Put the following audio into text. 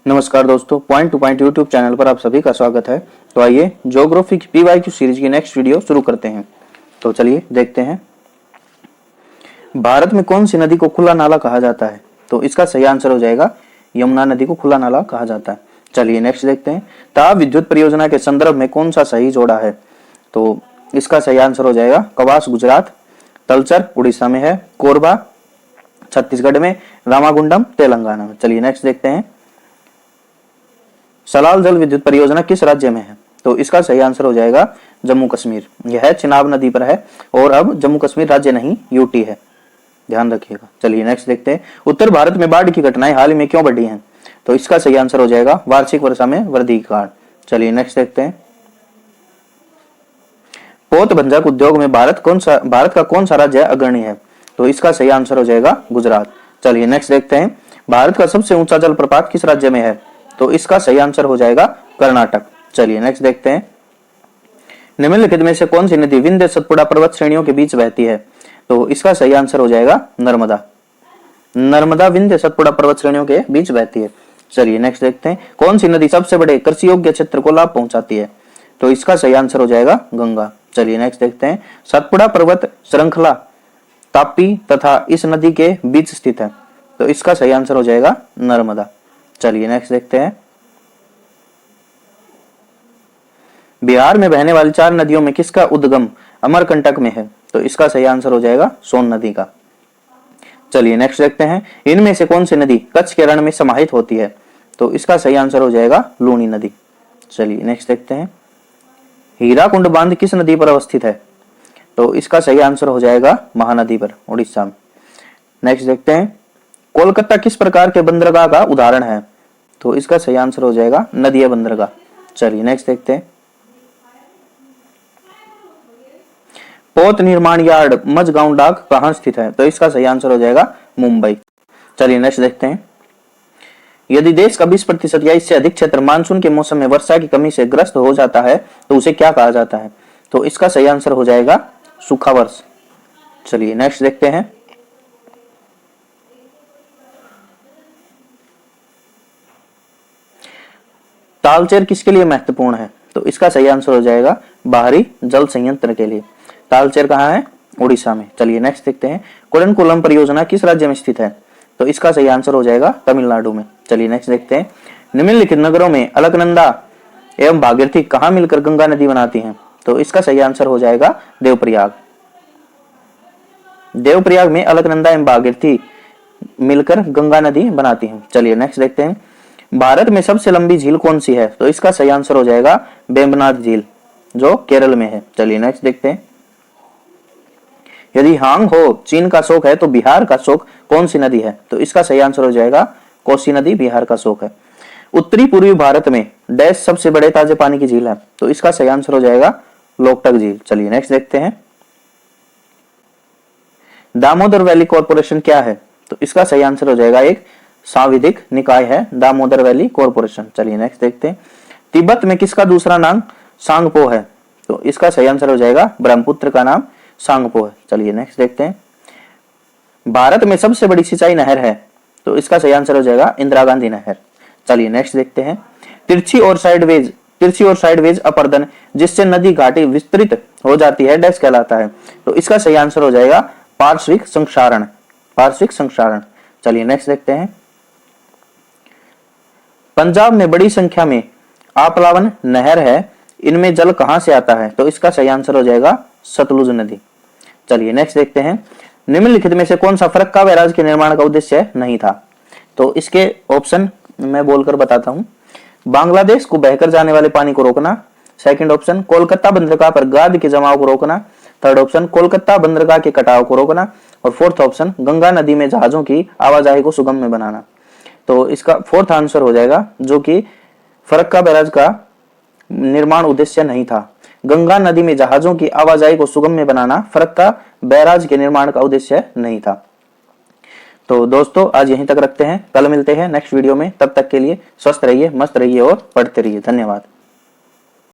नमस्कार दोस्तों, point two point YouTube channel पर आप सभी का स्वागत है। तो आइए ज्योग्राफी की PYQ सीरीज की नेक्स्ट वीडियो शुरू करते हैं। तो चलिए देखते हैं, भारत में कौन सी नदी को खुला नाला कहा जाता है? तो इसका सही आंसर हो जाएगा यमुना नदी को खुला नाला कहा जाता है। चलिए नेक्स्ट देखते हैं, ताप विद्युत परियोजना के संदर्भ में कौन सा सही जोड़ा है? तो इसका सही आंसर हो जाएगा कवास गुजरात, तलचर उड़ीसा में है, कोरबा छत्तीसगढ़ में, रामागुंडम तेलंगाना में। चलिए नेक्स्ट देखते हैं, सलाल जल विद्युत परियोजना किस राज्य में है? तो इसका सही आंसर हो जाएगा जम्मू कश्मीर। यह चिनाब नदी पर है और अब जम्मू कश्मीर राज्य नहीं यूटी है, ध्यान रखिएगा। चलिए नेक्स्ट देखते हैं, उत्तर भारत में बाढ़ की घटनाएं हाल ही में क्यों बढ़ी हैं? तो इसका सही आंसर हो जाएगा वार्षिक वर्षा में वृद्धि के कारण। चलिए नेक्स्ट देखते हैं, पोत बंधक उद्योग में भारत का कौन सा राज्य अग्रणी है? तो इसका सही आंसर हो जाएगा गुजरात। चलिए नेक्स्ट देखते हैं, भारत का सबसे ऊंचा जलप्रपात किस राज्य में है? तो इसका सही आंसर हो जाएगा कर्नाटक। चलिए नेक्स्ट देखते हैं, निम्नलिखित में से कौन सी नदी विंध्य सतपुड़ा पर्वत श्रेणियों के बीच बहती है? तो इसका सही आंसर हो जाएगा नर्मदा। नर्मदा विंध्य सतपुड़ा पर्वत श्रेणियों के बीच बहती है। चलिए नेक्स्ट देखते हैं, कौन सी नदी सबसे बड़े कृषि योग्य क्षेत्र को लाभ पहुंचाती है? तो इसका सही आंसर हो जाएगा गंगा। चलिए नेक्स्ट देखते हैं, सतपुड़ा पर्वत श्रृंखला तापी तथा इस नदी के बीच स्थित है। तो इसका सही आंसर हो जाएगा नर्मदा। चलिए नेक्स्ट देखते हैं, बिहार में बहने वाली 4 नदियों में किसका उद्गम अमरकंटक में है? तो इसका सही आंसर हो जाएगा सोन नदी का। चलिए नेक्स्ट देखते हैं, इनमें से कौन सी नदी कच्छ के रण में समाहित होती है? तो इसका सही आंसर हो जाएगा लूनी नदी। चलिए नेक्स्ट देखते हैं, हीराकुंड बांध किस नदी पर अवस्थित है? तो इसका सही आंसर हो जाएगा महानदी पर, उड़ीसा में। नेक्स्ट देखते हैं, कोलकाता किस प्रकार के बंदरगाह का उदाहरण है? तो इसका सही आंसर हो जाएगा नदीय बंदरगाह। चलिए नेक्स्ट देखते हैं, पोत निर्माण यार्ड मझगांव डाक कहां स्थित है? तो इसका सही आंसर हो जाएगा मुंबई। चलिए नेक्स्ट देखते हैं, यदि देश का 20% या इससे अधिक क्षेत्र मानसून के मौसम में वर्षा की कमी से ग्रस्त हो जाता है तो उसे क्या कहा जाता है? तो इसका सही आंसर हो जाएगा सूखा वर्ष। चलिए नेक्स्ट देखते हैं, तालचेर किसके लिए महत्वपूर्ण है? तो इसका सही आंसर हो जाएगा बाहरी जल संयंत्र के लिए। तालचेर कहाँ है? उड़ीसा में। चलिए नेक्स्ट देखते हैं, कुडनकुलम परियोजना किस राज्य में स्थित है? तो इसका सही आंसर हो जाएगा तमिलनाडु में। चलिए नेक्स्ट देखते हैं, निम्नलिखित नगरों में अलकनंदा एवं भागीरथी कहाँ मिलकर गंगा नदी बनाती हैं? तो इसका सही आंसर हो जाएगा देवप्रयाग। देवप्रयाग में अलकनंदा एवं भागीरथी मिलकर गंगा नदी बनाती हैं। चलिए नेक्स्ट देखते हैं, भारत में सबसे लंबी झील कौन सी है? तो इसका सही आंसर हो जाएगा वेम्बनाड झील जो केरल में है। चलिए नेक्स्ट देखते हैं, यदि हांग हो चीन का शोक है तो बिहार का शोक कौन सी नदी है? तो इसका सही आंसर हो जाएगा कोसी नदी बिहार का शोक है। उत्तरी पूर्वी भारत में डैश सबसे बड़े ताजे पानी की झील है? तो इसका सही आंसर हो जाएगा लोकटक झील। चलिए नेक्स्ट देखते हैं, दामोदर वैली कॉर्पोरेशन क्या है? तो इसका सही आंसर हो जाएगा एक सांविधिक निकाय है दामोदर वैली कॉर्पोरेशन। चलिए नेक्स्ट देखते हैं, तिब्बत में किसका दूसरा नाम सांगपो है? तो इसका सही आंसर हो जाएगा ब्रह्मपुत्र का नाम सांगपो है। चलिए नेक्स्ट देखते हैं, भारत में सबसे बड़ी सिंचाई नहर है? तो इसका सही आंसर हो जाएगा इंदिरा गांधी नहर। चलिए नेक्स्ट देखते हैं, तिरछी और साइडवेज अपर्दन जिससे नदी घाटी विस्तृत हो जाती है डैश कहलाता है? तो इसका सही आंसर हो जाएगा पार्श्विक संक्षारण। चलिए नेक्स्ट देखते हैं, पंजाब में बड़ी संख्या में आपलावन नहर है, इनमें जल कहां से आता है? तो इसका सही आंसर हो जाएगा सतलुज नदी। चलिए नेक्स्ट देखते हैं, निम्नलिखित में से कौन सा फरक्का बैराज के निर्माण का उद्देश्य नहीं था? तो इसके ऑप्शन मैं बोलकर बताता हूं, बांग्लादेश को बहकर जाने वाले पानी को रोकना, सेकंड ऑप्शन कोलकाता बंदरगाह पर गाद के जमाव को रोकना, थर्ड ऑप्शन कोलकाता बंदरगाह के कटाव को रोकना और फोर्थ ऑप्शन गंगा नदी में जहाजों की आवाजाही को सुगम बनाना। तो इसका फोर्थ आंसर हो जाएगा जो कि फरक्का बैराज का निर्माण उद्देश्य नहीं था। गंगा नदी में जहाजों की आवाजाही को सुगम बनाना फरक्का बैराज के निर्माण का उद्देश्य नहीं था। तो दोस्तों आज यहीं तक रखते हैं, कल मिलते हैं नेक्स्ट वीडियो में। तब तक के लिए स्वस्थ रहिए, मस्त रहिए और पढ़ते रहिए। धन्यवाद।